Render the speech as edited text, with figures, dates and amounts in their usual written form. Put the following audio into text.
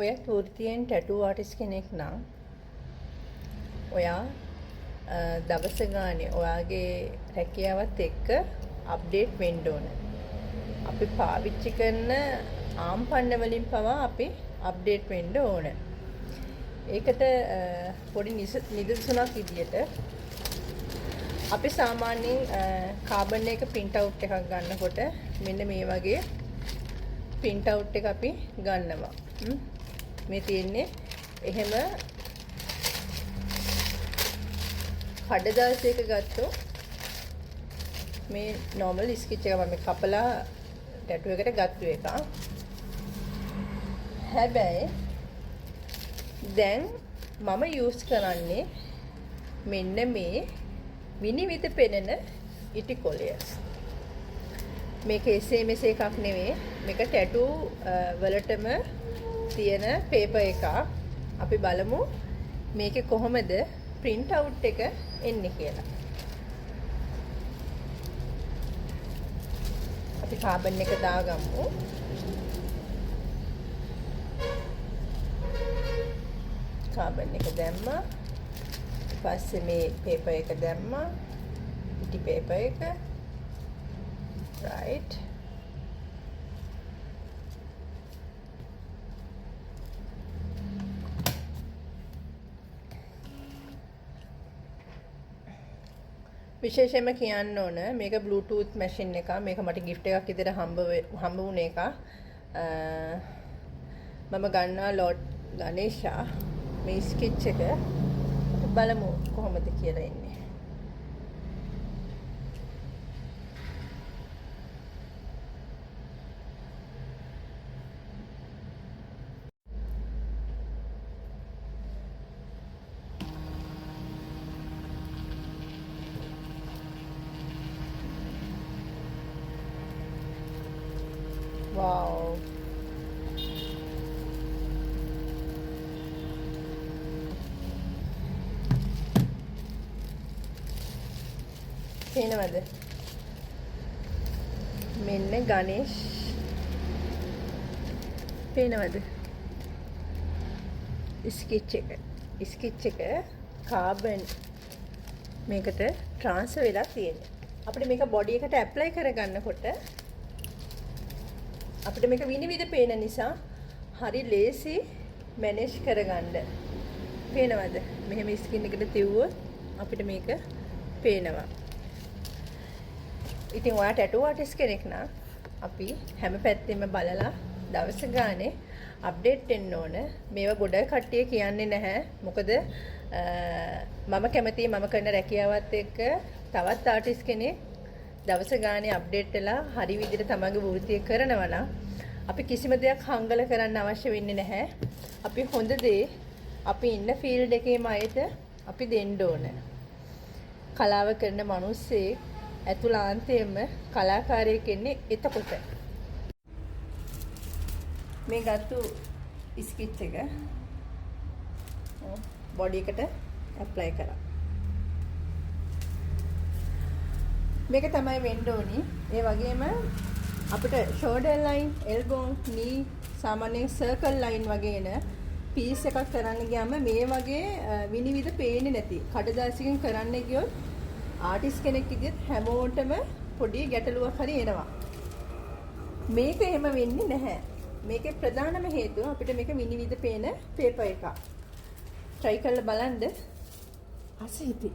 ඔය වෘත්තියෙන් tattoo artist කෙනෙක් නම් ඔයා දවස ගානේ ඔයාගේ රැකියාවත් එක්ක අප්ඩේට් වෙන්න ඕන. අපි පාවිච්චි කරන ආම්පන්න වලින් පවා අපි අප්ඩේට් වෙන්න ඕන. ඒකට පොඩි නිදසුනක් විදියට අපි සාමාන්‍යයෙන් කාබන් එක print out එකක් ගන්නකොට මෙන්න මේ වගේ print out එක අපි ගන්නවා. මේ තියෙන්නේ එහෙම කඩදාසියක ගත්තොත් මේ normal sketch එක මම කපලා ටැටු එකට ගත්තු එක. හැබැයි දැන් මම use කරන්නේ මෙන්න මේ විනිවිද පෙනෙන ඉටි කොලය. මේක එසේ මෙසේ එකක් නෙවෙයි. මේක ටැටු වලටම තියෙන පේපර් එකක්. අපි බලමු මේකේ කොහොමද print out එක එන්නේ කියලා. අපි කාබන් එක දාගමු. කාබන් එක දැම්මා. ඊපස්සේ මේ පේපර් එක දැම්මා. ඉටි පේපර් එක. right. විශේෂයෙන්ම කියන්න ඕන මේක Bluetooth machine එකක්. මේක මට gift එකක් විදිහට හම්බ වුණ එකක්. මම ගන්නවා Lord Ganesha මේ sketch එක. බලමු කොහොමද කියලා එන්නේ. Wow. පේනවද? මෙන්න ගණේෂ්. පේනවද? ස්කෙච් එක. ස්කෙච් එක කාබන් මේකට ට්‍රාන්ස්ෆර් වෙලා තියෙනවා. අපිට මේක බොඩි එකට ඇප්ලයි කරගන්නකොට අපිට මේක විනිවිද පේන නිසා හරි ලේසි මැනේජ් කරගන්න. පේනවද? මෙහෙම ස්කින් එකට තියුවොත් අපිට මේක පේනවා. ඉතින් ඔයා ටැටූ ආටිස්ට් කෙනෙක් නම් අපි හැම පැත්තෙම බලලා දවස ගානේ අප්ඩේට් වෙන්න ඕන. මේවා ගොඩ කට්ටිය කියන්නේ නැහැ. මොකද මම කැමතියි මම කරන රැකියාවත් එක්ක තවත් ආටිස්ට් කෙනෙක් දවස ගානේ අප්ඩේට් වෙලා හරි විදිහට තමන්ගේ වෘත්තිය කරනවා නම් අපි කිසිම දෙයක් හංගල කරන්න අවශ්‍ය වෙන්නේ නැහැ. අපි හොඳ දේ අපි ඉන්න ෆීල්ඩ් එකේම අයට අපි දෙන්න ඕන. කලාව කරන මිනිස්සෙක් ඇතුළාන්තයෙන්ම කලාකාරයෙක් ඉන්නේ එතකොට. මේ ගත්තු ස්කෙච් එක බොඩි එකට ඇප්ලයි කරා. මේක තමයි වෙන්න ඕනි. ඒ වගේම අපිට shoulder line, elbow, knee සාමාන්‍යයෙන් circle line වගේ එන piece එකක් කරන්න ගියාම මේ වගේ විනිවිද පේන්නේ නැති කඩදාසියකින් කරන්න ගියොත් ආටිස්ට් කෙනෙක් විදිහට හැමෝටම පොඩි ගැටලුවක් හරි එනවා. මේක එහෙම වෙන්නේ නැහැ. මේකේ ප්‍රධානම හේතුව අපිට මේක විනිවිද පේන පේපර් එකක්. try කරලා බලන්න. අසහිතයි.